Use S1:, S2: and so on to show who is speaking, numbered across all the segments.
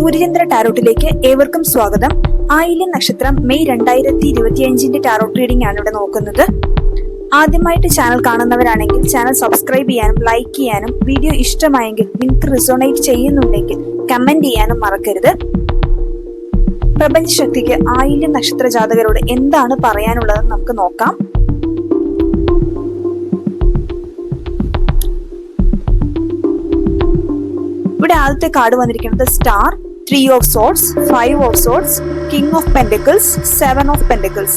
S1: സൂര്യചന്ദ്ര ടാരോട്ടിലേക്ക് ഏവർക്കും സ്വാഗതം. ആയില്യം നക്ഷത്രം മെയ് 2025 ടാരോട്ട് റീഡിംഗ് ആണ് ഇവിടെ നോക്കുന്നത്. ആദ്യമായിട്ട് ചാനൽ കാണുന്നവരാണെങ്കിൽ ചാനൽ സബ്സ്ക്രൈബ് ചെയ്യാനും ലൈക്ക് ചെയ്യാനും വീഡിയോ ഇഷ്ടമായെങ്കിൽ നിങ്ങൾക്ക് റിസോണേറ്റ് ചെയ്യുന്നുണ്ടെങ്കിൽ കമന്റ് ചെയ്യാനും മറക്കരുത്. പ്രപഞ്ചശക്തിക്ക് ആയില്യം നക്ഷത്ര ജാതകരോട് എന്താണ് പറയാനുള്ളതെന്ന് നമുക്ക് നോക്കാം. ഇവിടെ ആദ്യത്തെ കാർഡ് വന്നിരിക്കുന്നത് star, 3 of swords, 5 of swords, king of pentacles, 7 of pentacles.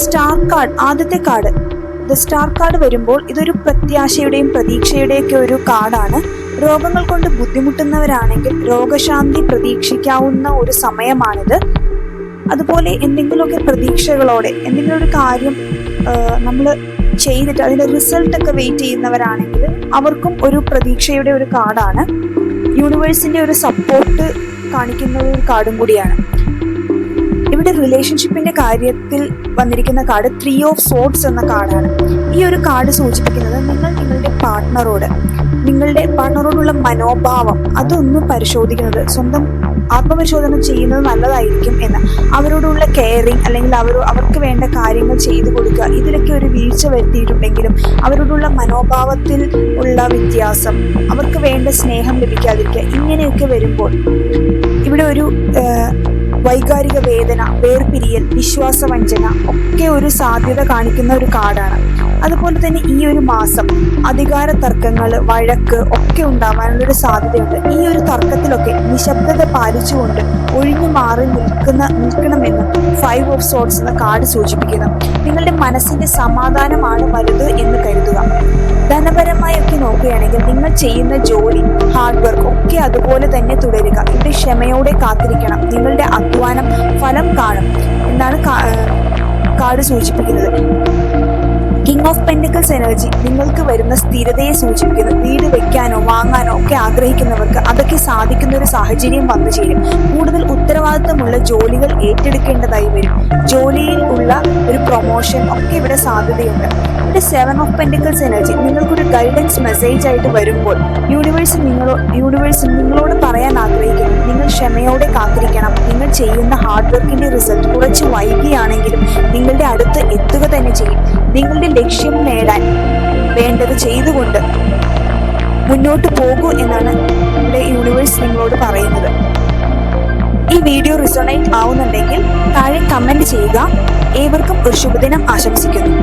S1: Star card, ആദ്യത്തെ കാർഡ് ദ സ്റ്റാർ കാർഡ് വരുമ്പോൾ ഇതൊരു പ്രത്യാശയുടെയും പ്രതീക്ഷയുടെയും ഒക്കെ ഒരു കാർഡാണ്. രോഗങ്ങൾ കൊണ്ട് ബുദ്ധിമുട്ടുന്നവരാണെങ്കിൽ രോഗശാന്തി പ്രതീക്ഷിക്കാവുന്ന ഒരു സമയമാണിത്. അതുപോലെ എന്തെങ്കിലുമൊക്കെ പ്രതീക്ഷകളോടെ എന്തെങ്കിലും ഒരു കാര്യം നമ്മൾ ചെയ്തിട്ട് അതിന്റെ റിസൾട്ട് ഒക്കെ വെയിറ്റ് ചെയ്യുന്നവരാണെങ്കിൽ അവർക്കും ഒരു പ്രതീക്ഷയുടെ ഒരു കാർഡാണ്. യൂണിവേഴ്സിന്റെ ഒരു സപ്പോർട്ട് കാണിക്കുന്ന ഒരു കാർഡും കൂടിയാണ്. ഇവിടെ റിലേഷൻഷിപ്പിന്റെ കാര്യത്തിൽ വന്നിരിക്കുന്ന കാർഡ് 3 of swords എന്ന കാർഡാണ്. ഈ ഒരു കാർഡ് സൂചിപ്പിക്കുന്നത് നിങ്ങളുടെ പാർട്ട്ണറോടുള്ള മനോഭാവം അതൊന്നും പരിശോധിക്കുന്നത്, സ്വന്തം ആത്മപരിശോധന ചെയ്യുന്നത് നല്ലതായിരിക്കും എന്ന്. അവരോടുള്ള കെയറിങ് അല്ലെങ്കിൽ അവർക്ക് വേണ്ട കാര്യങ്ങൾ ചെയ്തു കൊടുക്കുക, ഇതിലൊക്കെ ഒരു വീഴ്ച വരുത്തിയിട്ടുണ്ടെങ്കിലും അവരോടുള്ള മനോഭാവത്തിൽ ഉള്ള വ്യത്യാസം, അവർക്ക് വേണ്ട സ്നേഹം ലഭിക്കാതിരിക്കുക, ഇങ്ങനെയൊക്കെ വരുമ്പോൾ ഇവിടെ ഒരു വൈകാരിക വേദന, വേർപിരിയൽ, വിശ്വാസവഞ്ചന ഒക്കെ ഒരു സാധ്യത കാണിക്കുന്ന ഒരു കാർഡാണ്. അതുപോലെ തന്നെ ഈ ഒരു മാസം അധികാര തർക്കങ്ങൾ, വഴക്ക് ഒക്കെ ഉണ്ടാവാനുള്ളൊരു സാധ്യതയുണ്ട്. ഈ ഒരു തർക്കത്തിലൊക്കെ നിശബ്ദത പാലിച്ചുകൊണ്ട് ഒഴിഞ്ഞു മാറി നിൽക്കണമെന്നും 5 of swords എന്ന കാർഡ് സൂചിപ്പിക്കുന്നു. നിങ്ങളുടെ മനസ്സിന്റെ സമാധാനമാണ് വലുത് എന്ന് കരുതുക. ധനപരമായൊക്കെ നോക്കുകയാണെങ്കിൽ നിങ്ങൾ ചെയ്യുന്ന ജോലി, ഹാർഡ് വർക്ക് ഒക്കെ അതുപോലെ തന്നെ തുടരുക. ഇവിടെ ക്ഷമയോടെ കാത്തിരിക്കണം. നിങ്ങളുടെ അധ്വാനം ഫലം കാണും എന്നാണ് കാർഡ് സൂചിപ്പിക്കുന്നത്. കിങ് ഓഫ് പെന്റിക്കിൾസ് എനർജി നിങ്ങൾക്ക് വരുന്ന സ്ഥിരതയെ സൂചിപ്പിക്കുന്നു. വീട് വെക്കാനോ വാങ്ങാനോ ഒക്കെ ആഗ്രഹിക്കുന്നവർക്ക് അതൊക്കെ സാധിക്കുന്ന ഒരു സാഹചര്യം വന്നു ചേരും. കൂടുതൽ ഉത്തരവാദിത്തമുള്ള ജോലികൾ ഏറ്റെടുക്കേണ്ടതായി വരും. ജോലിയിൽ ഉള്ള ഒരു പ്രൊമോഷൻ ഒക്കെ ഇവിടെ സാധ്യതയുണ്ട്. ഇവിടെ 7 of pentacles എനർജി നിങ്ങൾക്കൊരു ഗൈഡൻസ് മെസ്സേജ് ആയിട്ട് വരുമ്പോൾ യൂണിവേഴ്സ് നിങ്ങളോട് പറയാൻ ആഗ്രഹിക്കുന്നു. നിങ്ങൾ ക്ഷമയോടെ കാത്തിരിക്കണം. നിങ്ങൾ ചെയ്യുന്ന ഹാർഡ് വർക്കിന്റെ റിസൾട്ട് കുറച്ച് വൈകിയാണെങ്കിലും നിങ്ങളുടെ അടുത്ത് എത്തുക തന്നെ ചെയ്യും. നിങ്ങളുടെ ലക്ഷ്യം നേടാൻ വേണ്ടത് ചെയ്തുകൊണ്ട് മുന്നോട്ട് പോകൂ എന്നാണ് ഇവിടെ യൂണിവേഴ്സ് നിങ്ങളോട് പറയുന്നത്. ഈ വീഡിയോ റിസോണേറ്റ് ആവുന്നുണ്ടെങ്കിൽ താഴെ കമന്റ് ചെയ്യുക. ഏവർക്കും ഒരു ശുഭദിനം ആശംസിക്കുന്നു.